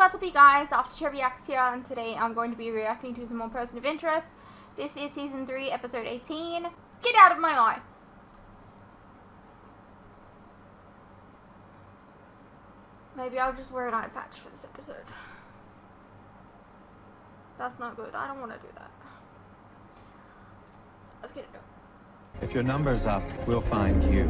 what's up you guys, After Reacts here, and today I'm going to be reacting to some more Person of Interest. This is Season 3, Episode 18. Get out of my eye! Maybe I'll just wear an eye patch for this episode. That's not good, I don't want to do that. Let's get it done. If your number's up, we'll find you.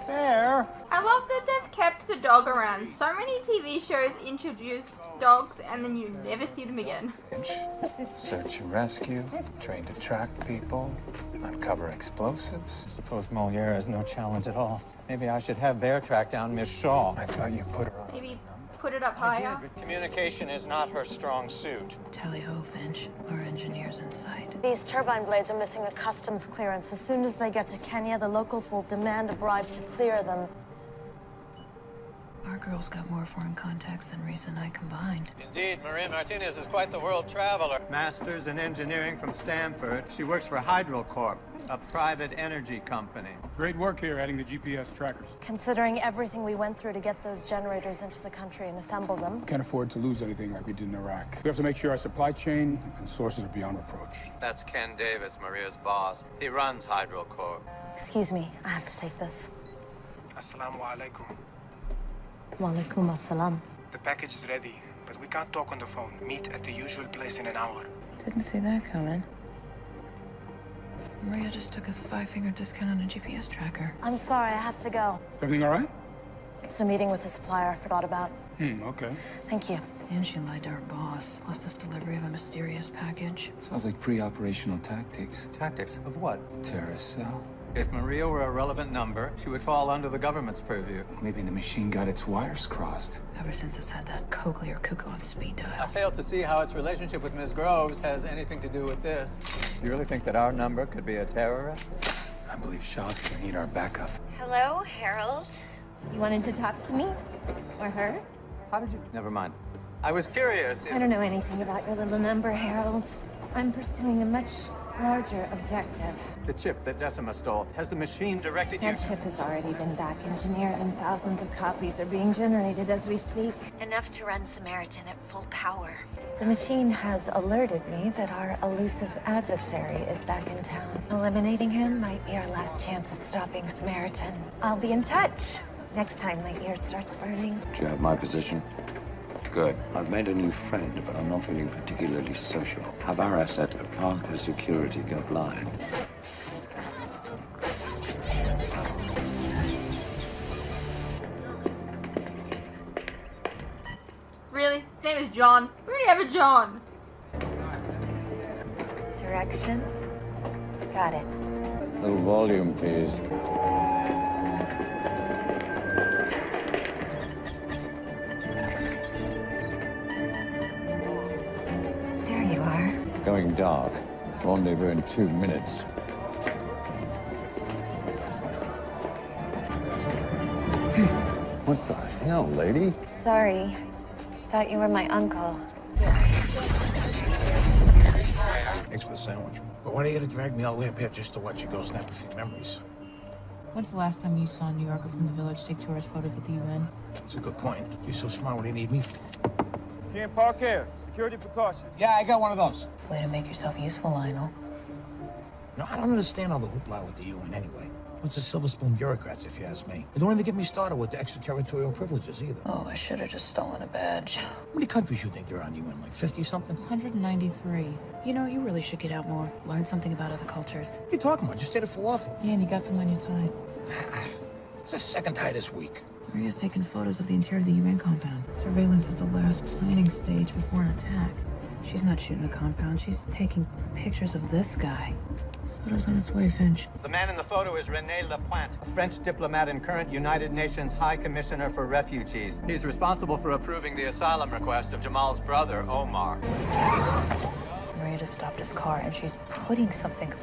Bear! I love that they've kept the dog around. So many TV shows introduce dogs and then you never see them again. Search and rescue, trained to track people, uncover explosives. I suppose Moliere is no challenge at all. Maybe I should have Bear track down Miss Shaw. I thought you put her on. Maybe put it up higher. But communication is not her strong suit. Tally-ho, Finch. Our engineer's in sight. These turbine blades are missing a customs clearance. As soon as they get to Kenya, the locals will demand a bribe to clear them. Our girl's got more foreign contacts than Reese and I combined. Indeed, Maria Martinez is quite the world traveler. Master's in engineering from Stanford. She works for HydroCorp, a private energy company. Great work here adding the GPS trackers. Considering everything we went through to get those generators into the country and assemble them. Can't afford to lose anything like we did in Iraq. We have to make sure our supply chain and sources are beyond reproach. That's Ken Davis, Maria's boss. He runs HydroCorp. Excuse me, I have to take this. Assalamu alaikum. Walaikum assalam. The package is ready, but we can't talk on the phone. Meet at the usual place in an hour. Didn't see that coming. Maria just took a 5-finger discount on a GPS tracker. I'm sorry, I have to go. Everything all right? It's a meeting with a supplier I forgot about. Okay. Thank you. And she lied to her boss, plus this delivery of a mysterious package. Sounds like pre-operational tactics. Tactics of what? Terrorist cell. If Maria were a relevant number, she would fall under the government's purview. Maybe the machine got its wires crossed. Ever since it's had that Coakley or Cuckoo on speed I dial. fail to see how its relationship with Ms. Groves has anything to do with this. You really think that our number could be a terrorist? I believe Shaw's gonna need our backup. Hello, Harold. You wanted to talk to me? Or her? How did you? Never mind. I was curious if... I don't know anything about your little number, Harold. I'm pursuing a much larger objective. The chip that Decima stole, has the machine directed you? That chip has already been back engineered and thousands of copies are being generated as we speak. Enough to run Samaritan at full power. The machine has alerted me that our elusive adversary is back in town. Eliminating him might be our last chance at stopping Samaritan. I'll be in touch next time my ear starts burning. Do you have my position? Good. I've made a new friend, but I'm not feeling particularly sociable. Have our asset at Parker Security go blind. Really? His name is John. We already have a John. Direction? Got it. Little volume, please. There you are. Going dark. Rendezvous in 2 minutes. What the hell, lady? Sorry. Thought you were my uncle. Thanks for the sandwich. But why do you gotta drag me all the way up here just to watch you go snap a few memories? When's the last time you saw a New Yorker from the village take tourist photos at the UN? That's a good point. You're so smart, what do you need me for? Can't park here. Security precaution. Yeah, I got one of those. Way to make yourself useful, Lionel. No, I don't understand all the hoopla with the UN anyway. Bunch of silver spoon bureaucrats, if you ask me. They don't even get me started with the extraterritorial privileges either. Oh, I should have just stolen a badge. How many countries you think there are on UN? Like 50-something? 193. You know, you really should get out more. Learn something about other cultures. What are you talking about? Just stayed at falafel. Yeah, and you got some on your tie. It's the second tie this week. Maria's taking photos of the interior of the UN compound. Surveillance is the last planning stage before an attack. She's not shooting the compound. She's taking pictures of this guy. Photo's on its way, Finch. The man in the photo is René Lapointe, a French diplomat and current United Nations High Commissioner for Refugees. He's responsible for approving the asylum request of Jamal's brother, Omar. Maria just stopped his car, and she's putting something...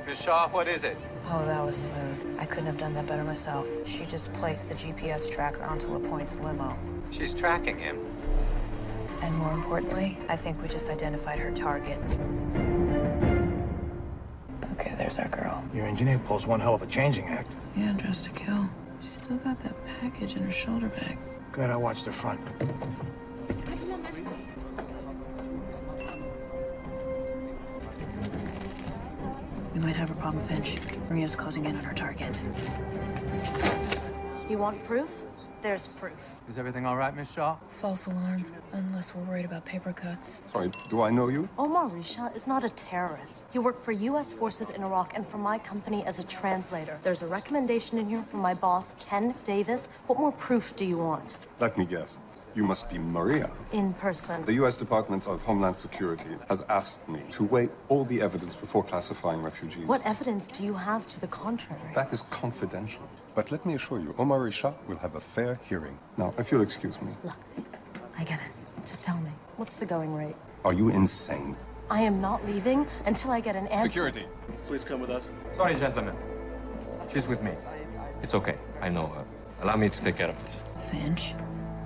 Ms. Shaw, what is it? Oh, that was smooth. I couldn't have done that better myself. She just placed the GPS tracker onto Lapointe's limo. She's tracking him. And more importantly, I think we just identified her target. Okay, there's our girl. Your engineer pulls one hell of a changing act. Yeah, dressed to kill. She's still got that package in her shoulder bag. Glad I watched the front. We might have a problem, Finch. Maria's closing in on our target. You want proof? There's proof. Is everything all right, Miss Shaw? False alarm, unless we're worried about paper cuts. Sorry, do I know you? Omar Risha is not a terrorist. He worked for U.S. forces in Iraq and for my company as a translator. There's a recommendation in here from my boss, Ken Davis. What more proof do you want? Let me guess. You must be Maria. In person. The U.S. Department of Homeland Security has asked me to weigh all the evidence before classifying refugees. What evidence do you have to the contrary? That is confidential. But let me assure you, Omar Risha will have a fair hearing. Now, if you'll excuse me. Look, I get it. Just tell me, what's the going rate? Are you insane? I am not leaving until I get an answer. Security. Please come with us. Sorry, gentlemen. She's with me. It's okay. I know her. Allow me to take care of this. Finch?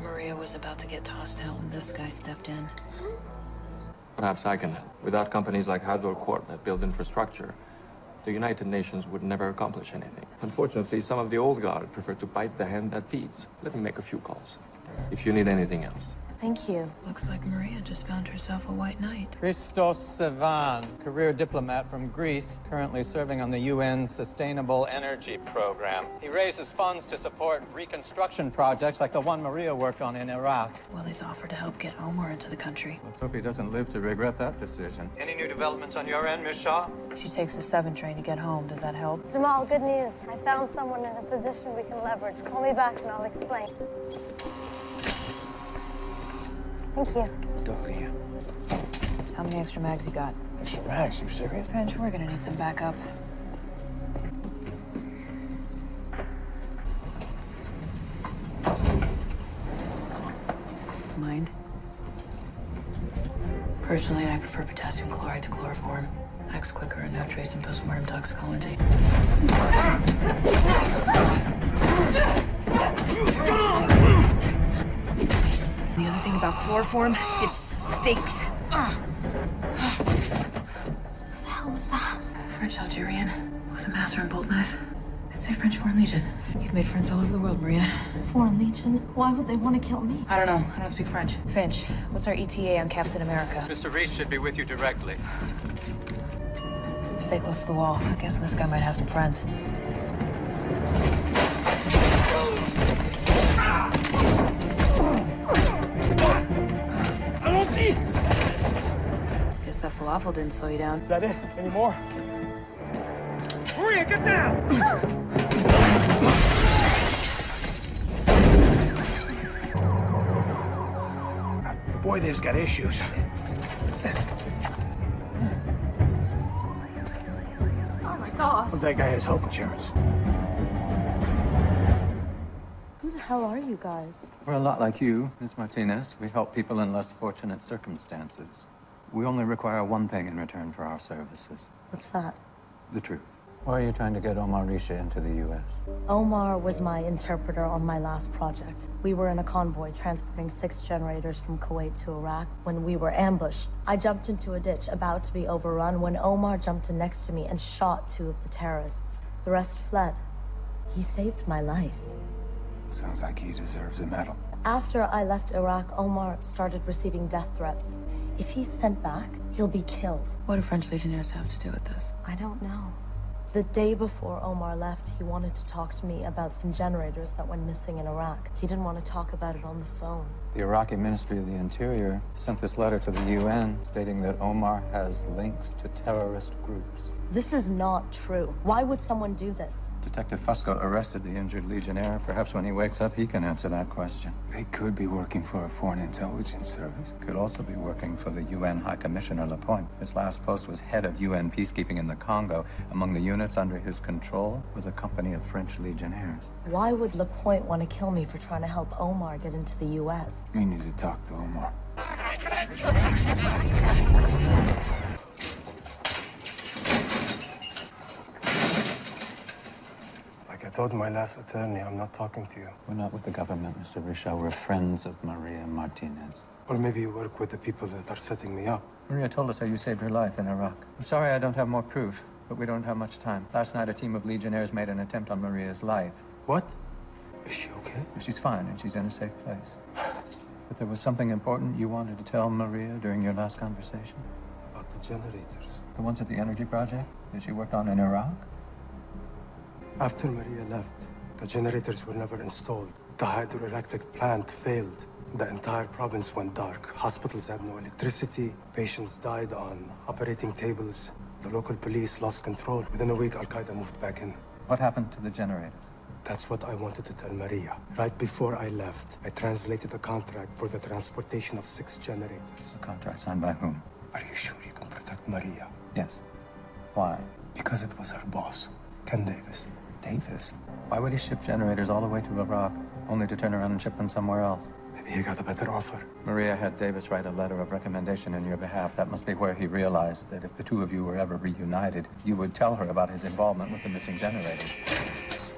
Maria was about to get tossed out when this guy stepped in. Perhaps I can help. Without companies like Hardware Corp that build infrastructure, the United Nations would never accomplish anything. Unfortunately, some of the old guard prefer to bite the hand that feeds. Let me make a few calls. If you need anything else. Thank you. Looks like Maria just found herself a white knight. Christos Sevan, career diplomat from Greece, currently serving on the UN Sustainable Energy Program. He raises funds to support reconstruction projects like the one Maria worked on in Iraq. Well, he's offered to help get Omar into the country. Let's hope he doesn't live to regret that decision. Any new developments on your end, Miss Shaw? She takes the 7 train to get home. Does that help? Jamal, good news. I found someone in a position we can leverage. Call me back and I'll explain. Thank you. Dahlia. How many extra mags you got? Extra mags, you serious? Finch, we're gonna need some backup. Mind? Personally, I prefer potassium chloride to chloroform. Acts quicker and no trace in postmortem toxicology. The other thing about chloroform, it stinks. What the hell was that? French Algerian with a master and bolt knife. I'd say French Foreign Legion. You've made friends all over the world, Maria. Foreign Legion? Why would they want to kill me? I don't know. I don't speak French. Finch, what's our ETA on Captain America? Mr. Reese should be with you directly. Stay close to the wall. I'm guessing this guy might have some friends. Guess that falafel didn't slow you down. Is that it? Any more? Maria, get down! Boy, there's got issues. Oh my gosh. That guy has health insurance. Who the hell are you guys? We're a lot like you, Miss Martinez. We help people in less fortunate circumstances. We only require one thing in return for our services. What's that? The truth. Why are you trying to get Omar Risha into the U.S.? Omar was my interpreter on my last project. We were in a convoy transporting 6 generators from Kuwait to Iraq when we were ambushed. I jumped into a ditch about to be overrun when Omar jumped in next to me and shot 2 of the terrorists. The rest fled. He saved my life. Sounds like he deserves a medal. After I left Iraq, Omar started receiving death threats. If he's sent back, he'll be killed. What do French Legionnaires have to do with this? I don't know. The day before Omar left, he wanted to talk to me about some generators that went missing in Iraq. He didn't want to talk about it on the phone. The Iraqi Ministry of the Interior sent this letter to the UN stating that Omar has links to terrorist groups. This is not true. Why would someone do this? Detective Fusco arrested the injured Legionnaire. Perhaps when he wakes up, he can answer that question. They could be working for a foreign intelligence service. Could also be working for the UN High Commissioner Lapointe. His last post was head of UN peacekeeping in the Congo. Among the units under his control was a company of French Legionnaires. Why would Lapointe want to kill me for trying to help Omar get into the U.S.? We need to talk to Omar. Like I told my last attorney, I'm not talking to you. We're not with the government, Mr. Risha. We're friends of Maria Martinez. Or maybe you work with the people that are setting me up. Maria told us how you saved her life in Iraq. I'm sorry I don't have more proof. but we don't have much time. Last night, a team of Legionnaires made an attempt on Maria's life. What? Is she okay? She's fine, and she's in a safe place. But there was something important you wanted to tell Maria during your last conversation? About the generators. The ones at the energy project that she worked on in Iraq? After Maria left, the generators were never installed. The hydroelectric plant failed. The entire province went dark. Hospitals had no electricity. Patients died on operating tables. The local police lost control. Within a week, Al-Qaeda moved back in. What happened to the generators? That's what I wanted to tell Maria. Right before I left, I translated a contract for the transportation of 6 generators. The contract signed by whom? Are you sure you can protect Maria? Yes. Why? Because it was her boss, Ken Davis. Davis? Why would he ship generators all the way to Iraq, only to turn around and ship them somewhere else? Maybe he got a better offer. Maria had Davis write a letter of recommendation in your behalf. That must be where he realized that if the two of you were ever reunited, you would tell her about his involvement with the missing generators.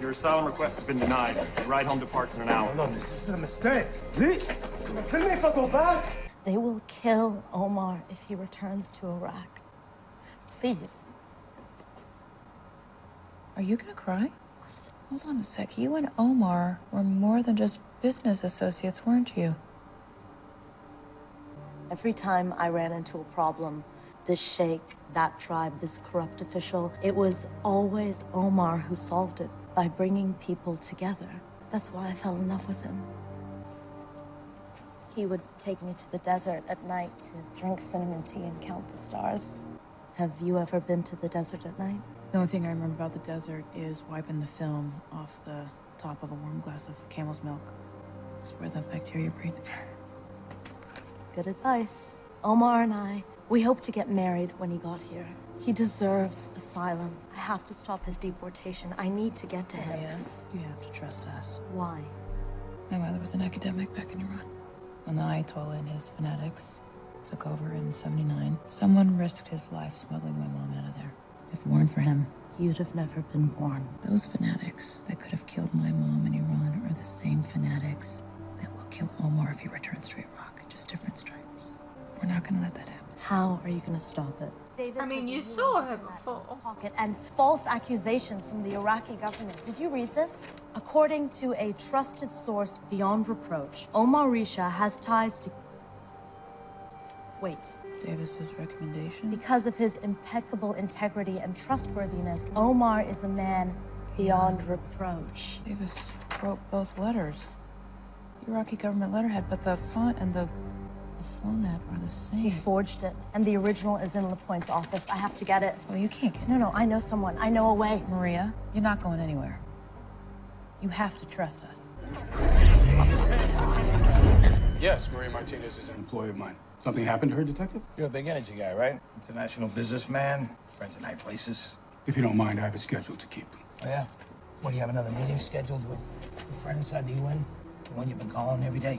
Your asylum request has been denied. Your ride home departs in an hour. No, this is a mistake. Please, kill me if I go back. They will kill Omar if he returns to Iraq. Please. Are you gonna cry? What? Hold on a sec. You and Omar were more than just business associates, weren't you? Every time I ran into a problem, this sheikh, that tribe, this corrupt official, it was always Omar who solved it by bringing people together. That's why I fell in love with him. He would take me to the desert at night to drink cinnamon tea and count the stars. Have you ever been to the desert at night? The only thing I remember about the desert is wiping the film off the top of a warm glass of camel's milk. It's where the bacteria breed. Good advice. Omar and I, we hope to get married when he got here. He deserves asylum. I have to stop his deportation. I need to get to him. Yeah, you have to trust us. Why? My mother was an academic back in Iran. When the Ayatollah and his fanatics took over in '79, someone risked his life smuggling my mom out of there. If it weren't for him, you'd have never been born. Those fanatics that could have killed my mom in Iran are the same fanatics that will kill Omar if he returns to Iraq. Just different stripes. We're not gonna let that happen. How are you gonna stop it? I mean, you saw her before. And false accusations from the Iraqi government. Did you read this? According to a trusted source beyond reproach, Omar Risha has ties to... Wait. Davis's recommendation? Because of his impeccable integrity and trustworthiness, Omar is a man beyond reproach. Davis wrote both letters. The Iraqi government letterhead, but the font and the format are the same. He forged it, and the original is in LaPointe's office. I have to get it. Well, you can't get it. No, I know someone. I know a way. Maria, you're not going anywhere. You have to trust us. Yes, Maria Martinez is an employee of mine. Something happened to her, Detective? You're a big energy guy, right? International businessman, friends in high places. If you don't mind, I have a schedule to keep. Oh, yeah? What, do you have another meeting scheduled with a friend inside the UN? The one you've been calling every day?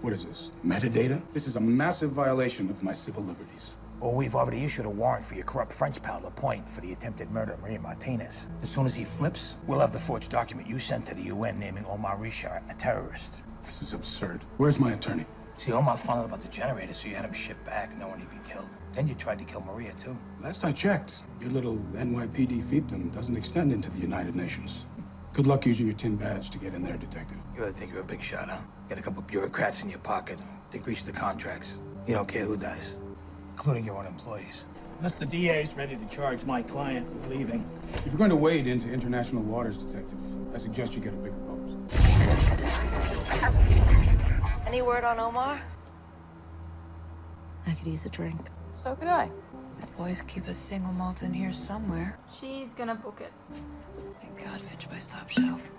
What is this, metadata? This is a massive violation of my civil liberties. Well, we've already issued a warrant for your corrupt French pal, Lapointe, for the attempted murder of Maria Martinez. As soon as he flips, we'll have the forged document you sent to the UN naming Omar Risha a terrorist. This is absurd. Where's my attorney? See, Omar found out about the generator, so you had him shipped back, knowing he'd be killed. Then you tried to kill Maria, too. Last I checked, your little NYPD fiefdom doesn't extend into the United Nations. Good luck using your tin badge to get in there, Detective. You really think you're a big shot, huh? Get a couple bureaucrats in your pocket to grease the contracts. You don't care who dies, including your own employees. Unless the DA's ready to charge my client with leaving. If you're going to wade into international waters, Detective, I suggest you get a bigger boat. Any word on Omar? I could use a drink. So could I. The boys keep a single malt in here somewhere. She's gonna book it. Thank God, Finch by Stop Shelf.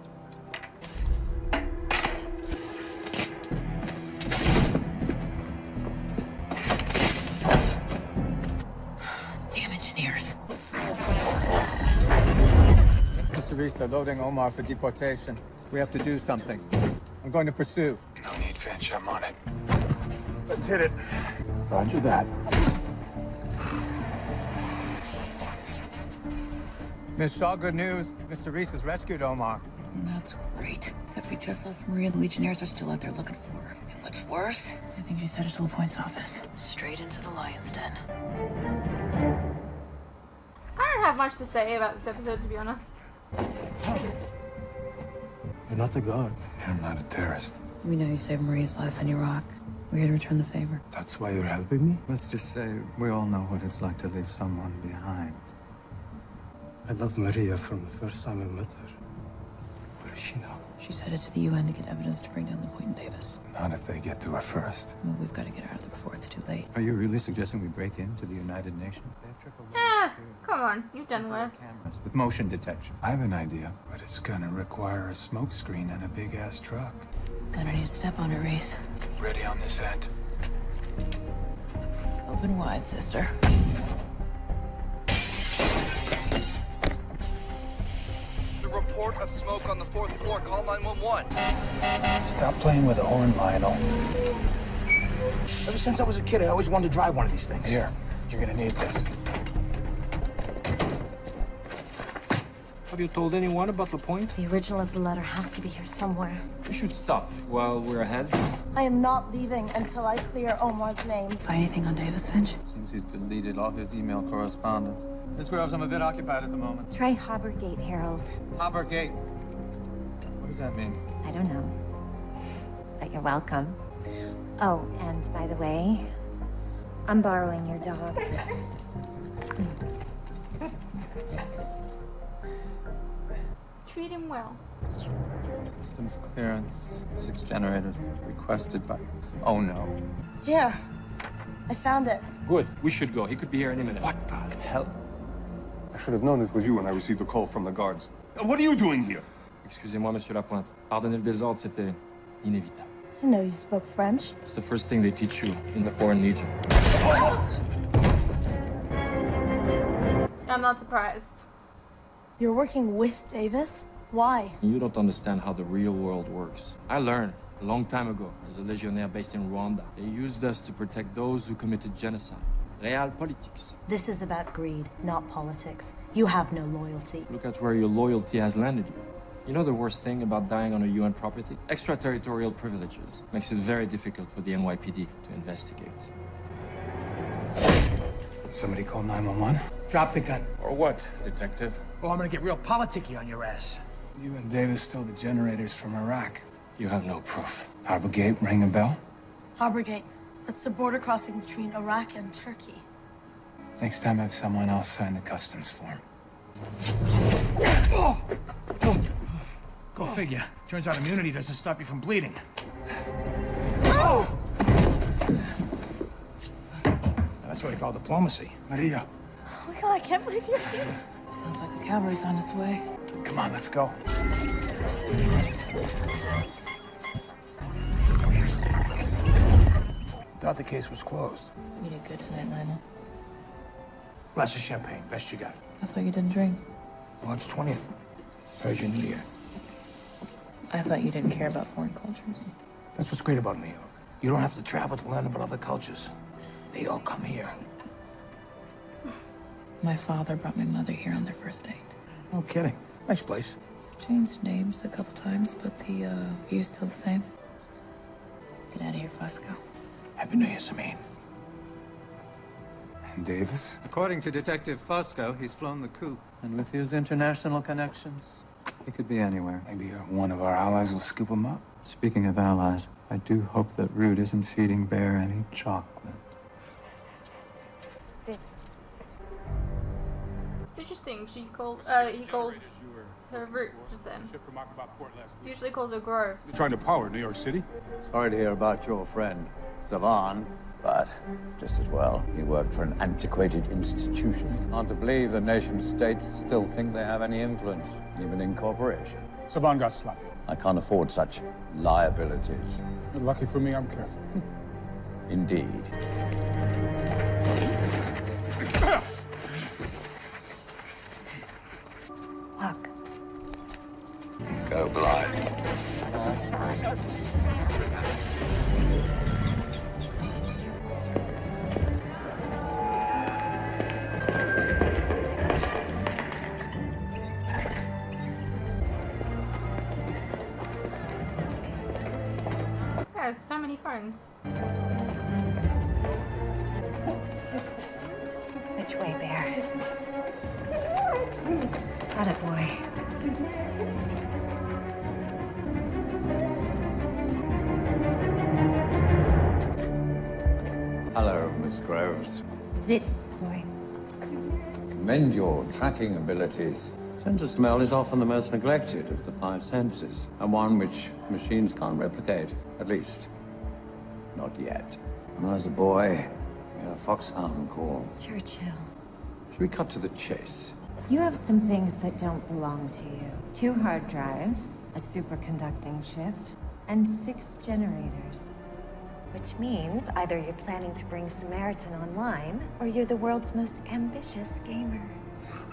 Damn engineers. Mr. Reese, they're loading Omar for deportation. We have to do something. I'm going to pursue. No need, Finch. I'm on it. Let's hit it. Roger that. Miss Shaw, good news. Mr. Reese has rescued Omar. That's great. Except we just lost Maria and the Legionnaires are still out there looking for her. And what's worse, I think she's headed to LaPointe's office. Straight into the lion's den. I don't have much to say about this episode, to be honest. You're not the guard. I'm not a terrorist. We know you saved Maria's life in Iraq. We're here to return the favor. That's why you're helping me? Let's just say we all know what it's like to leave someone behind. I love Maria from the first time I met her. Where is she now? She's headed to the UN to get evidence to bring down the point in Davis. Not if they get to her first. Well, we've got to get out of there before it's too late. Are you really suggesting we break into the United Nations? They have triple Come on, you've done worse. cameras with motion detection. I have an idea, but it's gonna require a smoke screen and a big-ass truck. Gonna need to step on her, Reese. Ready on this end. Open wide, sister. A report of smoke on the 4th floor. Call 911. Stop playing with a horn, Lionel. Ever since I was a kid, I always wanted to drive one of these things. Here, you're gonna need this. Have you told anyone about the point? The original of the letter has to be here somewhere. We should stop while we're ahead. I am not leaving until I clear Omar's name. Find anything on Davis, Finch? Seems he's deleted all his email correspondence. Miss Groves, I'm a bit occupied at the moment. Try Habergate, Harold. Habergate. What does that mean? I don't know. But you're welcome. Oh, and by the way, I'm borrowing your dog. Treat him well. Customs clearance. 6 generators requested by... Oh, no. Here. I found it. Good. We should go. He could be here any minute. What the hell? I should have known it was you when I received the call from the guards. What are you doing here? Excusez-moi, Monsieur Lapointe. Pardonnez le désordre, c'était inévitable. I didn't know you spoke French. It's the first thing they teach you in the Foreign Legion. I'm not surprised. You're working with Davis? Why? You don't understand how the real world works. I learned a long time ago as a legionnaire based in Rwanda. They used us to protect those who committed genocide. Real politics. This is about greed, not politics. You have no loyalty. Look at where your loyalty has landed you. You know the worst thing about dying on a UN property? Extraterritorial privileges. Makes it very difficult for the NYPD to investigate. Somebody call 911? Drop the gun. Or what, detective? Oh, I'm gonna get real politicky on your ass. You and Davis stole the generators from Iraq. You have no proof. Habergate, ring a bell? Habergate. That's the border crossing between Iraq and Turkey. Next time, have someone else sign the customs form. Go figure. Turns out immunity doesn't stop you from bleeding. That's what I call diplomacy. Maria. Oh my god, I can't believe you're here. Sounds like the cavalry's on its way. Come on, let's go. Thought the case was closed. You did good tonight, Lionel. Glass of champagne, best you got. I thought you didn't drink. Well, it's 20th. Persian New Year. I thought you didn't care about foreign cultures. That's what's great about New York. You don't have to travel to learn about other cultures. They all come here. My father brought my mother here on their first date. No kidding. Nice place. It's changed names a couple times, but the view's still the same. Get out of here, Fusco. Happy New Year, Samin. And Davis? According to Detective Fusco, he's flown the coop. And with his international connections, he could be anywhere. Maybe one of our allies will scoop him up. Speaking of allies, I do hope that Rude isn't feeding Bear any chocolate. Sit. It's interesting. He called her Root just then. Usually calls her Groves. Trying to power New York City? Sorry to hear about your friend, Savan, but just as well, he worked for an antiquated institution. Hard to believe the nation-states still think they have any influence, even in corporation. Savan got sloppy. I can't afford such liabilities. Lucky for me, I'm careful. Indeed. Walk. Go blind. This guy has so many phones. Which way, Bear? Attaboy. Hello, Miss Groves. Zit, boy. Commend your tracking abilities. Scent of smell is often the most neglected of the five senses, and one which machines can't replicate. At least, not yet. When I was a boy, we had a foxhound called Churchill. Should we cut to the chase? You have some things that don't belong to you. 2 hard drives, a superconducting chip, and 6 generators. Which means either you're planning to bring Samaritan online, or you're the world's most ambitious gamer.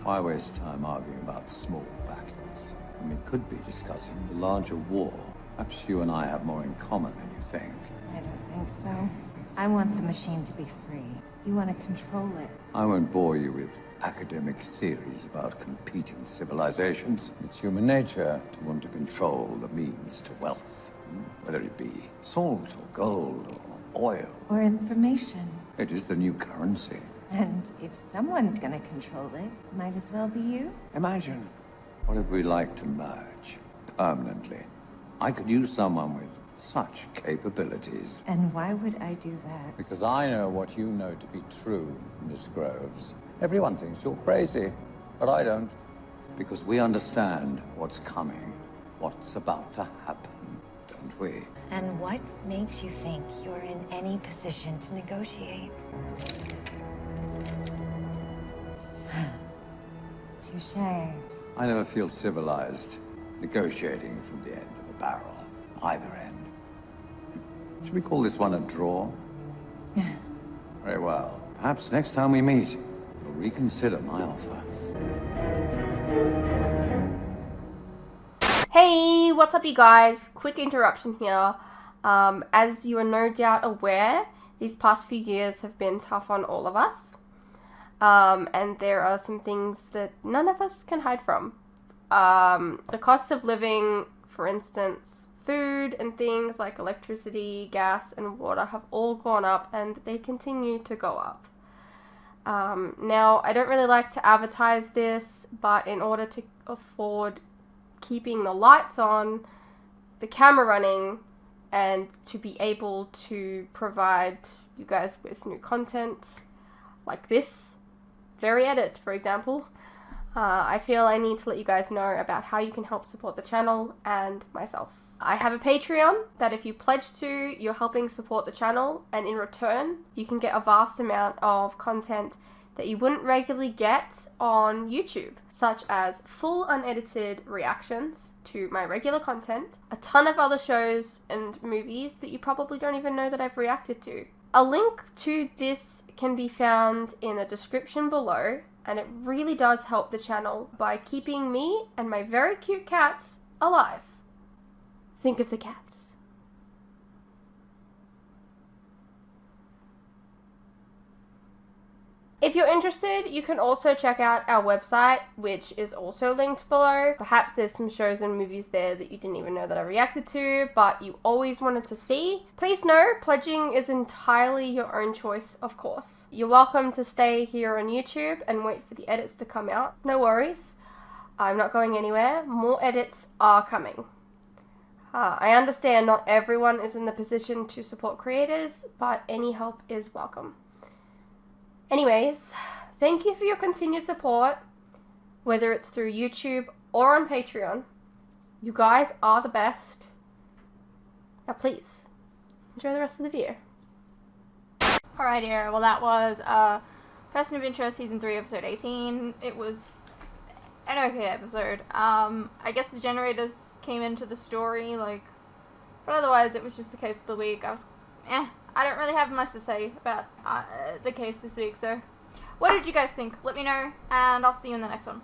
Why waste time arguing about small battles? And we could be discussing the larger war. Perhaps you and I have more in common than you think. I don't think so. I want the machine to be free. You want to control it. I won't bore you with academic theories about competing civilizations. It's human nature to want to control the means to wealth, whether it be salt or gold or oil. Or information. It is the new currency. And if someone's gonna control it, might as well be you. Imagine, what if we like to merge permanently? I could use someone with such capabilities. And why would I do that? Because I know what you know to be true, Miss Groves. Everyone thinks you're crazy, but I don't. Because we understand what's coming, what's about to happen, don't we? And what makes you think you're in any position to negotiate? Touché. I never feel civilized negotiating from the end of a barrel, either end. Should we call this one a draw? Very well. Perhaps next time we meet, you'll reconsider my offer. Hey, what's up you guys? Quick interruption here. As you are no doubt aware, these past few years have been tough on all of us. And there are some things that none of us can hide from. The cost of living, for instance, food and things like electricity, gas, and water have all gone up, and they continue to go up. Now, I don't really like to advertise this, but in order to afford keeping the lights on, the camera running, and to be able to provide you guys with new content like this very edit, for example, I feel I need to let you guys know about how you can help support the channel and myself. I have a Patreon that if you pledge to, you're helping support the channel, and in return, you can get a vast amount of content that you wouldn't regularly get on YouTube, such as full unedited reactions to my regular content, a ton of other shows and movies that you probably don't even know that I've reacted to. A link to this can be found in the description below, and it really does help the channel by keeping me and my very cute cats alive. Think of the cats. If you're interested, you can also check out our website, which is also linked below. Perhaps there's some shows and movies there that you didn't even know that I reacted to, but you always wanted to see. Please know, pledging is entirely your own choice, of course. You're welcome to stay here on YouTube and wait for the edits to come out. No worries. I'm not going anywhere. More edits are coming. I understand not everyone is in the position to support creators, but any help is welcome. Anyways, thank you for your continued support, whether it's through YouTube or on Patreon. You guys are the best. Now please, enjoy the rest of the video. Alright here, well that was Person of Interest Season 3 Episode 18. It was an okay episode. I guess the generators came into the story, but otherwise it was just the case of the week. I don't really have much to say about the case this week, so what did you guys think? Let me know, and I'll see you in the next one.